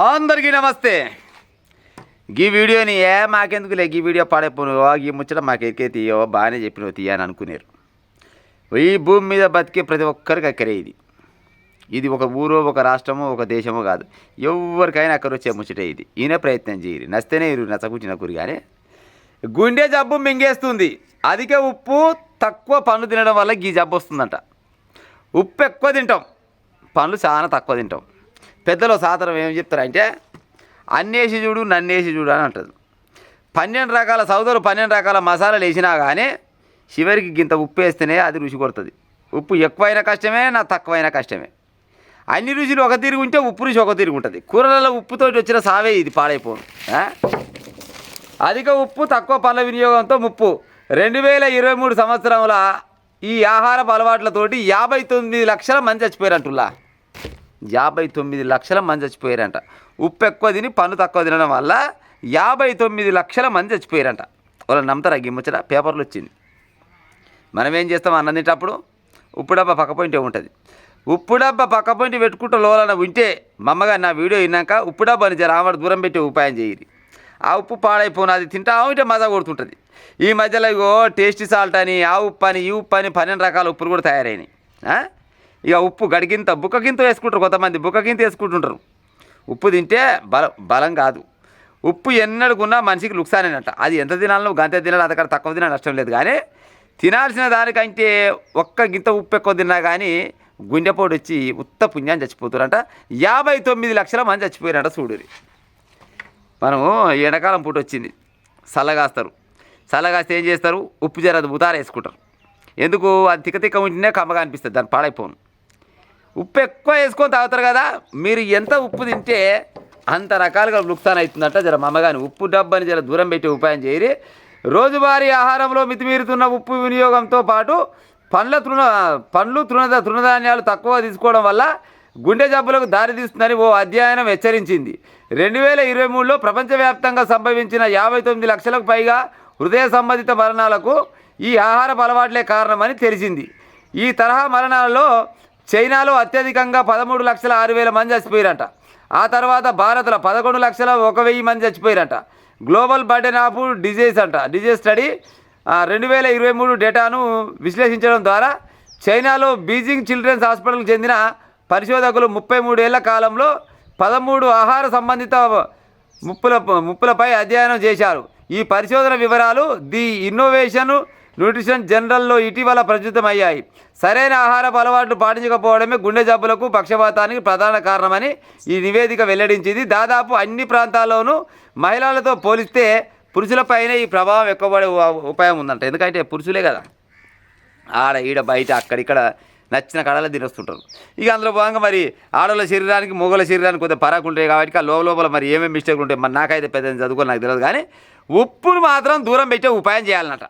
అందరికీ నమస్తే. ఈ వీడియోని మాకెందుకులే ఈ వీడియో పాడైపోను ఈ ముచ్చట మాకెరికే తీయో బాగానే చెప్పినవు తీయ అని అనుకునేరు. ఈ భూమి మీద బతికే ప్రతి ఒక్కరికి అక్కరే ఇది ఒక ఊరో ఒక రాష్ట్రమో ఒక దేశమో కాదు, ఎవరికైనా అక్కడ వచ్చే ముచ్చటే ఇది. ఈయన ప్రయత్నం చేయరు, నచ్చితేనే ఇరు నచ్చకూర్చిన కూరి. కానీ గుండె జబ్బు మింగేస్తుంది. అధిక ఉప్పు తక్కువ పండ్లు తినడం వల్ల ఈ జబ్బు వస్తుందంట. ఉప్పు ఎక్కువ తింటాం, పండ్లు చాలా తక్కువ తింటాం. పెద్దలో సాధారణ ఏం చెప్తారంటే అన్నేసి చూడు నన్నేసి చూడు అని అంటుంది. 12 రకాల సౌదలు 12 రకాల మసాలాలు వేసినా కానీ చివరికి గింత ఉప్పు వేస్తేనే అది రుచి కొడుతుంది. ఉప్పు ఎక్కువైనా కష్టమే, నా తక్కువైనా కష్టమే. అన్ని రుచులు ఒక తిరిగి ఉంటే ఉప్పు రుచి ఒక తిరిగి ఉంటుంది. కూరలలో ఉప్పుతో వచ్చిన సావే ఇది పాడైపోను. అధిక ఉప్పు తక్కువ పండ్ల వినియోగంతో ముప్పు. 2023 సంవత్సరంలో ఈ ఆహారపు అలవాట్లతోటి 59 లక్షల మంది చచ్చిపోయారంటుల్లా. 59 లక్షల మంది చచ్చిపోయారంట. ఉప్పు ఎక్కువ తిని పన్ను తక్కువ తినడం వల్ల 59 లక్షల మంది చచ్చిపోయారంట. వాళ్ళు నమ్ముతారా? గిమ్మొచ్చట పేపర్లు వచ్చింది. మనం ఏం చేస్తాం? అన్నం తింటప్పుడు ఉప్పు డబ్బా పక్క పాయింట్ ఉంటుంది. ఉప్పు డబ్బా పక్క పాయింట్ పెట్టుకుంటూ లోలన ఉంటే మమ్మగా నా వీడియో విన్నాక ఉప్పు డబ్బాని రావడం దూరం పెట్టి ఉపాయం చేయాలి. ఆ ఉప్పు పాడైపోను, అది తింటా ఉంటే మజా కొడుతుంటుంది. ఈ మధ్యలో ఇగో టేస్టీ సాల్ట్ అని ఆ ఉప్పు అని ఈ ఉప్పు అని 12 రకాల ఉప్పులు కూడా తయారైనాయి. ఇక ఉప్పు గడికింత బుక్కకింత వేసుకుంటారు, కొంతమంది బుక్కకింత వేసుకుంటుంటారు. ఉప్పు తింటే బలం కాదు. ఉప్పు ఎన్నడుకున్నా మనిషికి లుక్సానేనట. అది ఎంత తినాలో గంతే తినాలి, అంతకంటే తక్కువ తినాలి నష్టం లేదు. కానీ తినాల్సిన దానికంటే ఒక్క గింత ఉప్పు ఎక్కువ తిన్నా కానీ గుండెపోటు వచ్చి ఉత్త పుణ్యాన్ని చచ్చిపోతారంట. 59 లక్షల మంది చచ్చిపోయారంట. చూడురి, మనము ఎండాకాలం పూట వచ్చింది, చల్లగాస్తారు. చల్లగాస్తే ఏం చేస్తారు? ఉప్పు జరదు బుతార వేసుకుంటారు. ఎందుకు? అది తిక్క తిక్క ఉంటేనే కమ్మగా అనిపిస్తుంది, దాన్ని పాడైపోను. ఉప్పు ఎక్కువ వేసుకొని తాగుతారు కదా. మీరు ఎంత ఉప్పు తింటే అంత రకాలుగా లుక్సాన్ అవుతుందంట. జర మమ్మగాని ఉప్పు డబ్బాని జర దూరం పెట్టి ఉపాయం చేయరి. రోజువారీ ఆహారంలో మితిమీరుతున్న ఉప్పు వినియోగంతో పాటు పండ్లు తృణధాన్యాలు తక్కువ తీసుకోవడం వల్ల గుండె జబ్బులకు దారితీస్తుందని ఓ అధ్యయనం హెచ్చరించింది. 2023లో ప్రపంచవ్యాప్తంగా సంభవించిన 59 లక్షలకు పైగా హృదయ సంబంధిత మరణాలకు ఈ ఆహారపు అలవాట్లే కారణమని తెలిసింది. ఈ తరహా మరణాలలో చైనాలో అత్యధికంగా 13,06,000 మంది చచ్చిపోయారంట. ఆ తర్వాత భారత్లో 11,01,000 మంది చచ్చిపోయారంట. Global burden of disease study 2023 డేటాను విశ్లేషించడం ద్వారా చైనాలో బీజింగ్ చిల్డ్రన్స్ హాస్పిటల్కి చెందిన పరిశోధకులు 33 ఏళ్ల కాలంలో 13 ఆహార సంబంధిత ముప్పులపై అధ్యయనం చేశారు. ఈ పరిశోధన వివరాలు ది ఇన్నోవేషన్ న్యూట్రిషన్ జనరల్లో ఇటీవల ప్రచురితమయ్యాయి. సరైన ఆహారపు అలవాట్లు పాటించకపోవడమే గుండె జబ్బులకు పక్షపాతానికి ప్రధాన కారణమని ఈ నివేదిక వెల్లడించింది. దాదాపు అన్ని ప్రాంతాల్లోనూ మహిళలతో పోలిస్తే పురుషులపైనే ఈ ప్రభావం ఎక్కువ పడే ఉపాయం ఉందంట. ఎందుకంటే పురుషులే కదా ఆడ ఈడ బయట అక్కడిక్కడ నచ్చిన కళలు తినొస్తుంటారు. ఇక అందులో భాగంగా మరి ఆడవాళ్ళ శరీరానికి మొగల శరీరానికి కొద్దిగా పరాకు ఉంటాయి కాబట్టి ఆ లోపల మరి ఏమేమి మిస్టేక్లు ఉంటాయి మరి నాకైతే పెద్ద చదువుకోవాలి నాకు తెలియదు. కానీ ఉప్పును మాత్రం దూరం పెట్టే ఉపాయం చేయాలన్నట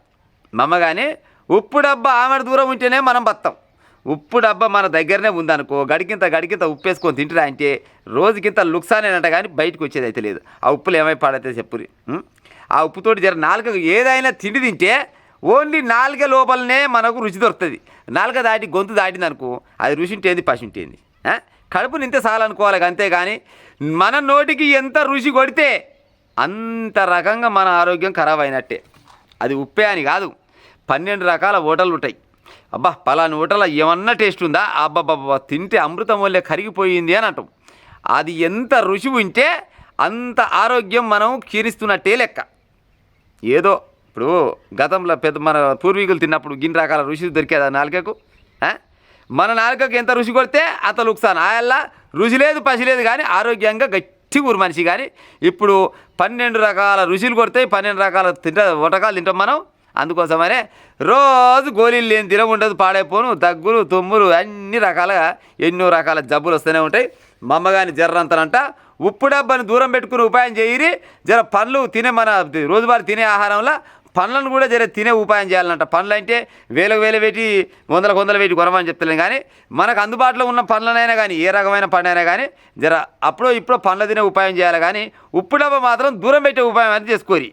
మమ్మ. కానీ ఉప్పు డబ్బా ఆమె దూరం ఉంటేనే మనం బతాం. ఉప్పు డబ్బా మన దగ్గరనే ఉందనుకో, గడికింత ఉప్పు వేసుకొని తింటురా అంటే రోజుకింత లుక్సానేనంట. కానీ బయటకు వచ్చేది అయితే లేదు. ఆ ఉప్పులు ఏమై పాడైతే చెప్పురి. ఆ ఉప్పుతోటి జర నాలుక ఏదైనా తిండి తింటే ఓన్లీ నాలుక లోపలనే మనకు రుచి దొరుకుతుంది. నాలుక దాటి గొంతు దాటింది అనుకో అది రుచి ఉంటేంది పసి ఉంటేంది. కడుపు నింతే చాలనుకోవాలి. అంతేగాని మన నోటికి ఎంత రుచి కొడితే అంత రకంగా మన ఆరోగ్యం ఖరాబ్ అయినట్టే. అది ఉప్పే అని కాదు, 12 రకాల హోటళ్ళు ఉంటాయి. అబ్బా పలాని హోటల్లో ఏమన్నా టేస్ట్ ఉందా, అబ్బాబ్బా తింటే అమృతం వల్లే కరిగిపోయింది అని అంటాం. అది ఎంత రుచి ఉంటే అంత ఆరోగ్యం మనం క్షీణిస్తున్నట్టే లెక్క. ఏదో ఇప్పుడు గతంలో మన పూర్వీకులు తిన్నప్పుడు గిన్ని రకాల రుచి దొరికేదా నాలుకకు? మన నాలుకకు ఎంత రుచి కొడితే అంత లుక్సాన్. ఆయల్లా రుచి లేదు పసి లేదు కానీ ఆరోగ్యంగా గట్టి ఊరు మనిషి. కానీ ఇప్పుడు 12 రకాల రుచులు కొడితే 12 రకాల వంటకాలు తింటాం మనం. అందుకోసమనే రోజు గోళీలు లేని తిన ఉండదు, పాడైపోను, దగ్గులు తుమ్ములు అన్ని రకాలుగా ఎన్నో రకాల జబ్బులు వస్తూనే ఉంటాయి. మమ్మగాని జర్రంతనంట ఉప్పు డబ్బాని దూరం పెట్టుకుని ఉపాయం చేయరి. జర పండ్లు తినే మన రోజువారీ తినే ఆహారంలో పండ్లను కూడా జర తినే ఉపాయం చేయాలంట. పండ్లు అంటే వేలకు పెట్టి వందలకు పెట్టి కొనమని చెప్తలేం. కానీ మనకు అందుబాటులో ఉన్న పండ్లనైనా కానీ ఏ రకమైన పండ్లైనా కానీ జర అప్పుడో ఇప్పుడో పండ్లు తినే ఉపాయం చేయాలి. కానీ ఉప్పు డబ్బా మాత్రం దూరం పెట్టే ఉపాయం అని చేసుకోరి.